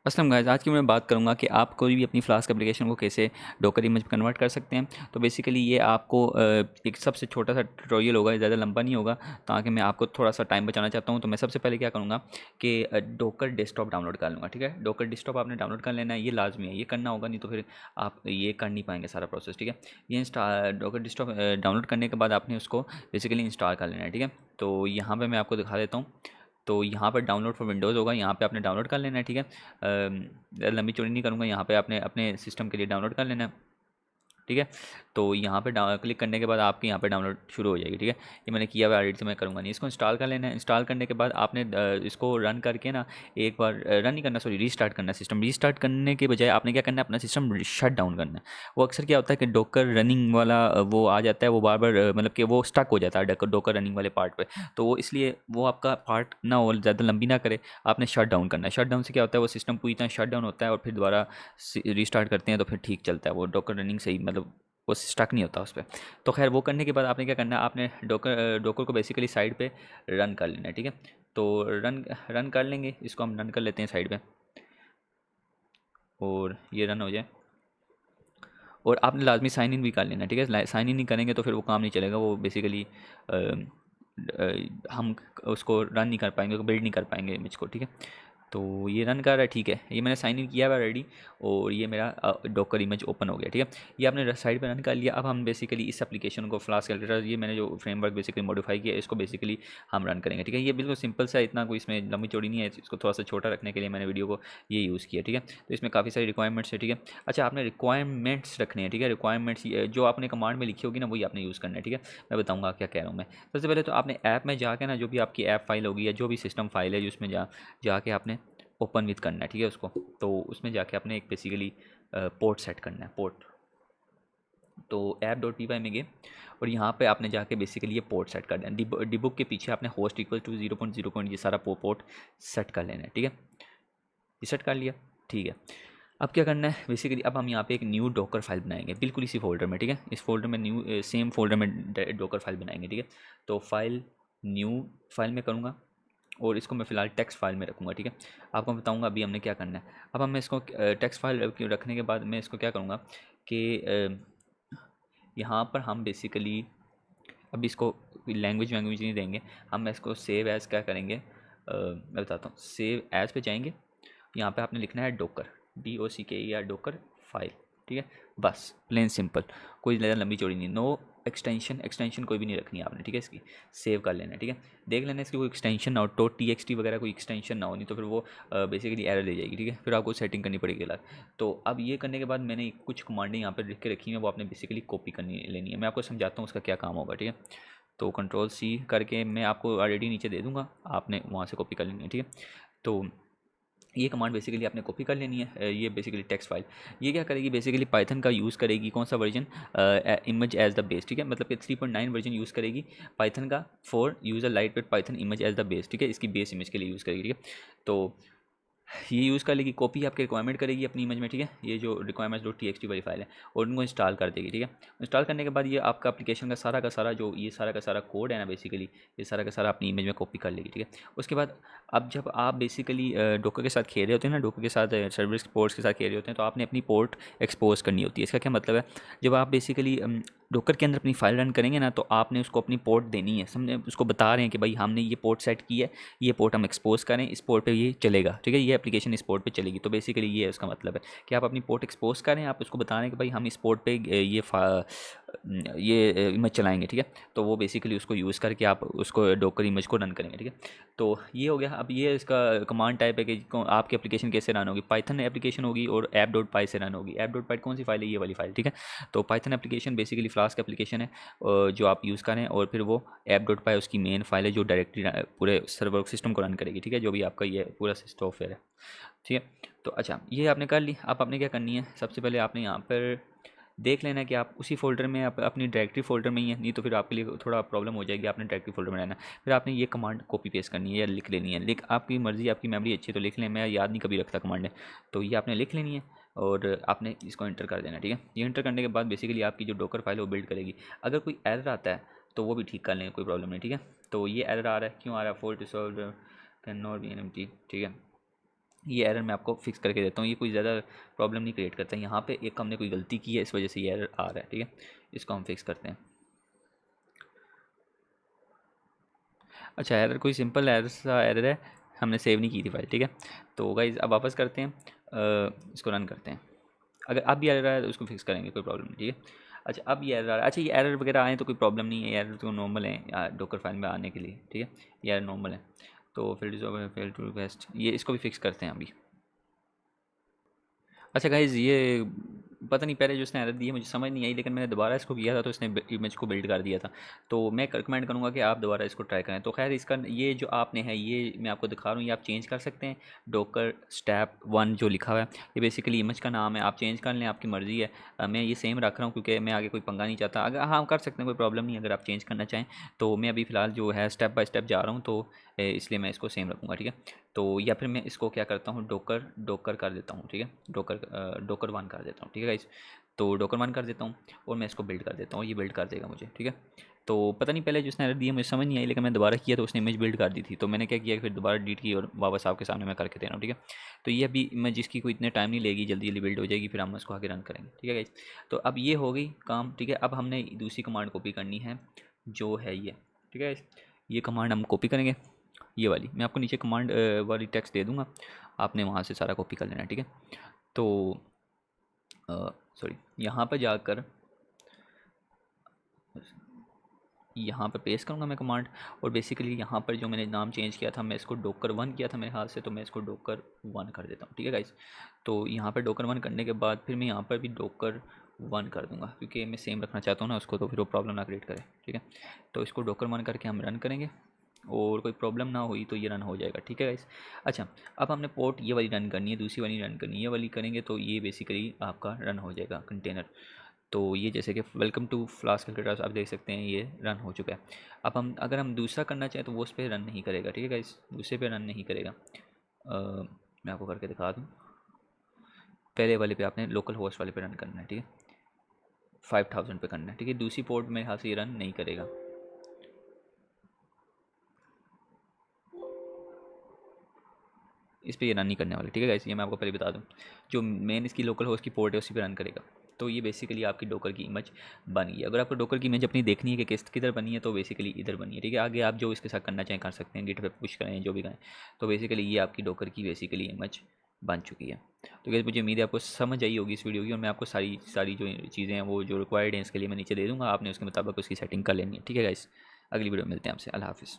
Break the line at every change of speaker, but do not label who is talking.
अस्सलाम गाइस, आज की मैं बात करूंगा कि आप कोई भी अपनी फ्लास्क एप्लीकेशन को कैसे डॉकर इमेज में कन्वर्ट कर सकते हैं। तो बेसिकली ये आपको एक सबसे छोटा सा ट्यूटोरियल होगा, ज़्यादा लंबा नहीं होगा, ताकि मैं आपको थोड़ा सा टाइम बचाना चाहता हूँ। तो मैं सबसे पहले क्या करूँगा कि डॉकर डेस्कटॉप डाउनलोड कर लूँगा। ठीक है, डॉकर डेस्कटॉप आपने डाउनलोड कर लेना है, ये लाजमी है, ये करना होगा, नहीं तो फिर आप ये कर नहीं पाएंगे सारा प्रोसेस। ठीक है, ये डॉकर डेस्कटॉप डाउनलोड करने के बाद आपने उसको बेसिकली इंस्टॉल कर लेना है। ठीक है, तो यहाँ पर मैं आपको दिखा देता हूँ। तो यहाँ पर डाउनलोड फॉर विंडोज़ होगा, यहाँ पे आपने डाउनलोड कर लेना है। ठीक है, ज़्यादा लंबी चौड़ी नहीं करूँगा, यहाँ पे आपने अपने सिस्टम के लिए डाउनलोड कर लेना है। ठीक है, तो यहाँ पे क्लिक करने के बाद आपके यहाँ पे डाउनलोड शुरू हो जाएगी। ठीक है, ये मैंने किया हुआ ऑलरेडी, तो मैं करूँगा नहीं। इसको इंस्टॉल कर लेना है। इंस्टॉल करने के बाद आपने इसको रन करके ना, एक बार रन नहीं करना, सॉरी, रीस्टार्ट करना है सिस्टम। रीस्टार्ट करने के बजाय आपने क्या करना है, अपना सिस्टम शट डाउन करना है। वो अक्सर क्या होता है कि डोकर रनिंग वाला वो आ जाता है, वो बार बार मतलब कि वो स्टक हो जाता है डोकर रनिंग वाले पार्ट पे। तो वो इसलिए वो आपका पार्ट ना हो, ज़्यादा लंबी ना करे, आपने शट डाउन करना है। शट डाउन से क्या होता है, वो सिस्टम पूरी तरह शट डाउन होता है और फिर दोबारा रीस्टार्ट करते हैं तो फिर ठीक चलता है वो डोकर रनिंग सही, मतलब वो स्टक नहीं होता उस पर। तो खैर वो करने के बाद आपने क्या करना है, आपने डोकर डोकर को बेसिकली साइड पे रन कर लेना है। ठीक है, तो रन रन कर लेंगे, इसको हम रन कर लेते हैं साइड पे, और ये रन हो जाए। और आपने लाजमी साइन इन भी कर लेना है। ठीक है, साइन इन नहीं करेंगे तो फिर वो काम नहीं चलेगा, वो बेसिकली हम उसको रन नहीं कर पाएंगे, बिल्ड नहीं कर पाएंगे इमेज को। ठीक है, तो ये रन कर रहा है। ठीक है, ये मैंने साइन इन किया हुआ ऑलरेडी, और ये मेरा डॉकर इमेज ओपन हो गया। ठीक है, ये आपने साइड पे रन कर लिया। अब हम बेसिकली इस एप्लीकेशन को फ्लास्क कैलकुलेटर, ये मैंने जो फ्रेमवर्क बेसिकली मॉडिफाई किया, इसको बेसिकली हम रन करेंगे। ठीक है, ये बिल्कुल सिंपल सा, इतना कोई इसमें लंबी चौड़ी नहीं है। इसको थोड़ा सा छोटा रखने के लिए मैंने वीडियो को ये यूज़ किया। ठीक है, तो इसमें काफ़ी सारी रिक्वायरमेंट्स है। ठीक है, अच्छा, आपने रिक्वायरमेंट्स रखने हैं। ठीक है, रिक्वायरमेंट्स जो आपने कमांड में लिखी होगी ना, वही आपने यूज़ करना है। ठीक है, मैं बताऊँगा क्या कह रहा हूँ मैं। सबसे पहले तो आपने ऐप में जाके ना, जो भी आपकी ऐप फाइल होगी या जो भी सिस्टम फाइल है, जिसमें जाके आपने ओपन विथ करना है। ठीक है, उसको तो उसमें जाके आपने एक बेसिकली पोर्ट सेट करना है, पोर्ट। तो ऐप डॉट पी वाई में गए, और यहाँ पे आपने जाके बेसिकली ये पोर्ट सेट कर देना है। डिबुक के पीछे आपने होस्ट इक्वल टू 0.0 ये सारा पोर्ट सेट कर लेना है। ठीक है, ये सेट कर लिया। ठीक है, अब क्या करना है, बेसिकली अब हम यहाँ पे एक न्यू डॉकर फाइल बनाएंगे, बिल्कुल इसी फोल्डर में। ठीक है, इस फोल्डर में न्यू, सेम फोल्डर में डॉकर फाइल बनाएंगे। ठीक है, तो फाइल न्यू फाइल में करूँगा, और इसको मैं फ़िलहाल टेक्स्ट फाइल में रखूँगा। ठीक है, आपको बताऊँगा अभी हमने क्या करना है। अब हम इसको टेक्स्ट फाइल रखने के बाद मैं इसको क्या करूँगा कि यहाँ पर हम बेसिकली अब इसको लैंग्वेज वैंग्वेज नहीं देंगे, हम इसको सेव एज़ क्या करेंगे, मैं बताता हूँ। सेव एज़ पे जाएंगे, यहाँ पे आपने लिखना है डोकर, DOCKER डोकर फाइल। ठीक है, बस प्लेन सिंपल, कोई ज़्यादा लंबी चौड़ी नहीं, नो एक्सटेंशन, एक्सटेंशन कोई भी नहीं रखनी है आपने। ठीक है, इसकी सेव कर लेना है। ठीक है, देख लेना इसकी कोई एक्सटेंशन ना हो, .txt वगैरह कोई एक्सटेंशन ना हो, नहीं तो फिर वो बेसिकली एरर दे जाएगी। ठीक है, फिर आपको सेटिंग करनी पड़ेगी अलग। तो अब ये करने के बाद मैंने कुछ कमांडें यहाँ पर लिख के रखी हैं, वो आपने बेसिकली कॉपी करनी लेनी है। मैं आपको समझाता हूँ उसका क्या काम होगा। ठीक है, तो Ctrl+C करके मैं आपको ऑलरेडी नीचे दे दूँगा, आपने वहाँ से कॉपी कर लेनी है। ठीक है, तो ये कमांड बेसिकली आपने कॉपी कर लेनी है। ये बेसिकली टेक्स्ट फाइल, ये क्या करेगी, बेसिकली पाइथन का यूज़ करेगी, कौन सा version, image as the base. ठीक है, मतलब कि 3.9 वर्जन यूज़ करेगी पाइथन का, for use a lightweight Python image as the base. ठीक है, इसकी बेस इमेज के लिए यूज़ करेगी। ठीक है, तो ये यूज़ कर लेगी, कॉपी आपके रिक्वायरमेंट करेगी अपनी इमेज में। ठीक है, ये जो रिक्वायरमेंट्स डॉट TXT वाली फाइल है, और उनको इंस्टॉल कर देगी। ठीक है, इंस्टॉल करने के बाद ये आपका एप्लीकेशन का सारा जो ये सारा का सारा कोड है ना, बेसिकली ये सारा का सारा अपनी इमेज में कॉपी कर लेगी। ठीक है, उसके बाद अब जब आप बेसिकली डोकर के साथ खेल रहे होते हैं ना, डोकर के साथ सर्विस पोर्ट्स के साथ खेल रहे होते हैं, तो आपने अपनी पोर्ट एक्सपोज करनी होती है। इसका क्या मतलब है, जब आप बेसिकली डोकर के अंदर अपनी फाइल रन करेंगे ना, तो आपने उसको अपनी पोर्ट देनी है। समझे, उसको बता रहे हैं कि भाई हमने ये पोर्ट सेट की है, ये पोर्ट हम एक्सपोज करें, इस पोर्ट पे ये चलेगा। ठीक है, ये एप्लीकेशन इस पोर्ट पे चलेगी। तो बेसिकली ये है उसका मतलब है कि आप अपनी पोर्ट एक्सपोज करें, आप उसको बता रहे हैं कि भाई हम इस पोर्ट पे ये इमेज चलाएंगे। ठीक है, तो वो बेसिकली उसको यूज़ करके आप उसको डोकर इमेज को रन करेंगे। ठीक है, तो ये हो गया। अब ये इसका कमांड टाइप है कि आपकी एप्लीकेशन कैसे रन होगी, पाइथन एप्लीकेशन होगी और ऐप डॉट पाई से रन होगी। ऐप डॉट पाई कौन सी फाइल है, ये वाली फाइल। ठीक है, तो Python application basically flask application है जो आप यूज़ करें, और फिर वो ऐप डॉट पाई उसकी मेन फाइल है जो डायरेक्टली पूरे सर्वर सिस्टम को रन करेगी। ठीक है, जो भी आपका ये पूरा सॉफ्टवेयर है। ठीक है, तो अच्छा, ये आपने कर ली। अब आपने क्या करनी है, सबसे पहले आपने यहाँ पर देख लेना है कि आप उसी फ़ोल्डर में, आप अपनी डायरेक्टरी फ़ोल्डर में ही है, नहीं तो फिर आपके लिए थोड़ा प्रॉब्लम हो जाएगी। आपने डायरेक्टरी फ़ोल्डर में रहना है। फिर आपने ये कमांड कॉपी पेस्ट करनी है या लिख लेनी है। आपकी मर्ज़ी, आपकी मेमोरी अच्छी है तो लिख लें, मैं याद नहीं कभी रखता कमांड है, तो ये आपने लिख लेनी है और आपने इसको एंटर कर देना। ठीक है, ये एंटर करने के बाद बेसिकली आपकी जो डोकर फाइल है वो बिल्ड करेगी। अगर कोई एरर आता है तो वो भी ठीक कर लेंगे, कोई प्रॉब्लम नहीं। ठीक है, तो ये एरर आ रहा है, क्यों आ रहा है, fault resolve can not be an empty. ठीक है, ये एरर मैं आपको फिक्स करके देता हूँ, ये कोई ज़्यादा प्रॉब्लम नहीं क्रिएट करता है। यहाँ पे एक हमने कोई गलती की है, इस वजह से ये एरर आ रहा है, ठीक है। इसको हम फिक्स करते हैं। अच्छा, एरर कोई सिंपल एरर सा एरर है, हमने सेव नहीं की थी फाइल, ठीक है। तो गाइज अब वापस करते हैं, इसको रन करते हैं। अगर अब भी एरर आया तो उसको फिक्स करेंगे, कोई प्रॉब्लम नहीं, ठीक है। अच्छा, अब ये एरर, अच्छा ये एरर वगैरह आए तो कोई प्रॉब्लम नहीं है, ये एरर तो नॉर्मल है डॉकर फाइल में आने के लिए, ठीक है। ये एरर नॉर्मल है। तो फेल टू रिक्वेस्ट, ये इसको भी फिक्स करते हैं अभी। अच्छा गाइज़, ये पता नहीं पहले जो उसने एरर दी है मुझे समझ नहीं आई, लेकिन मैंने दोबारा इसको किया था तो इसने इमेज को बिल्ड कर दिया था। तो मैं रिकमेंड करूँगा कि आप दोबारा इसको ट्राई करें। तो खैर इसका ये जो आपने है, ये मैं आपको दिखा रहा हूँ, ये आप चेंज कर सकते हैं। डॉकर स्टेप 1 जो लिखा हुआ है, ये बेसिकली इमेज का नाम है, आप चेंज कर लें, आपकी मर्ज़ी है। मैं ये सेम रख रहा हूँ क्योंकि मैं आगे कोई पंगा नहीं चाहता। अगर हाँ कर सकते हैं, कोई प्रॉब्लम नहीं है अगर आप चेंज करना चाहें। तो मैं अभी फ़िलहाल जो है स्टेप बाय स्टेप जा रहा हूँ, तो इसलिए मैं इसको सेम रखूँगा, ठीक है। तो या फिर मैं इसको क्या करता हूँ, डॉकर डॉकर कर देता हूँ, ठीक है। डॉकर 1 कर देता हूँ, ठीक है गाइस। तो डॉकर 1 कर देता हूँ और मैं इसको बिल्ड कर देता हूँ, ये बिल्ड कर देगा मुझे, ठीक है। तो पता नहीं पहले जिसने एरर दी है मुझे समझ नहीं आई, लेकिन मैं दोबारा किया तो उसने इमेज बिल्ड कर दी थी। तो मैंने क्या किया, फिर दोबारा डिलीट की और वापस आपके सामने मैं करके दे रहा हूँ, ठीक है। तो ये अभी इमेज इसकी कोई इतने टाइम नहीं लेगी, जल्दी जल्दी बिल्ड हो जाएगी, फिर हम इसको आगे रन करेंगे, ठीक है गाइस। तो अब ये हो गई काम, ठीक है। अब हमने दूसरी कमांड कॉपी करनी है, जो है ये, ठीक है। ये कमांड हम कॉपी करेंगे, ये वाली मैं आपको नीचे कमांड वाली टेक्स्ट दे दूंगा, आपने वहाँ से सारा कॉपी कर लेना है, ठीक है। तो सॉरी, यहाँ पर जाकर यहाँ पर पेस्ट करूँगा मैं कमांड, और बेसिकली यहाँ पर जो मैंने नाम चेंज किया था, मैं इसको डॉकर 1 किया था मेरे हाथ से, तो मैं इसको डॉकर 1 कर देता हूँ, ठीक है गाइस। तो यहाँ पर डॉकर 1 करने के बाद फिर मैं यहाँ पर भी डॉकर 1 कर दूँगा, क्योंकि मैं सेम रखना चाहता हूँ ना उसको, तो फिर वो प्रॉब्लम ना क्रिएट करे, ठीक है। तो इसको डॉकर 1 करके हम रन करेंगे, और कोई प्रॉब्लम ना हुई तो ये रन हो जाएगा, ठीक है गाइस। अच्छा, अब हमने पोर्ट ये वाली रन करनी है, दूसरी वाली रन करनी है, ये वाली करेंगे तो ये बेसिकली आपका रन हो जाएगा कंटेनर। तो ये जैसे कि वेलकम टू फ्लास्क कैलकुलेटर्स, आप देख सकते हैं ये रन हो चुका है। अब हम अगर हम दूसरा करना चाहें तो वो उस पर रन नहीं करेगा, ठीक है गाइस, दूसरे पे रन नहीं करेगा। मैं आपको करके दिखा दूँ, पहले वाले पे आपने लोकल होस्ट वाले पे रन करना है, ठीक है। 5000 पे करना है, ठीक है। दूसरी पोर्ट मेरे हाथ से ये रन नहीं करेगा। इस पे ये रन नहीं करने वाला, ठीक है गाइस, ये मैं आपको पहले बता दूं। जो मेन इसकी लोकल होस्ट की पोर्ट है उसी पे रन करेगा। तो ये बेसिकली आपकी डोकर की इमेज बन गई। अगर आपको डोकर की इमेज अपनी देखनी है कि किधर बनी है, तो बेसिकली इधर बनी है, ठीक है। आगे आप जो इसके साथ करना चाहें कर सकते हैं, गिट पे पुश करें, जो भी करें। तो बेसिकली ये आपकी डोकर की बेसिकली इमेज बन चुकी है। तो गाइस मुझे उम्मीद है आपको समझ आई होगी इस वीडियो की, और मैं आपको सारी सारी जो चीज़ें हैं वो जो रिक्वायर्ड हैं इसके लिए मैं नीचे दे दूँगा, आपने उसके मुताबिक उसकी सेटिंग कर लेनी है, ठीक है गाइस। अगली वीडियो में मिलते हैं आपसे, अल्लाह हाफ़िज़।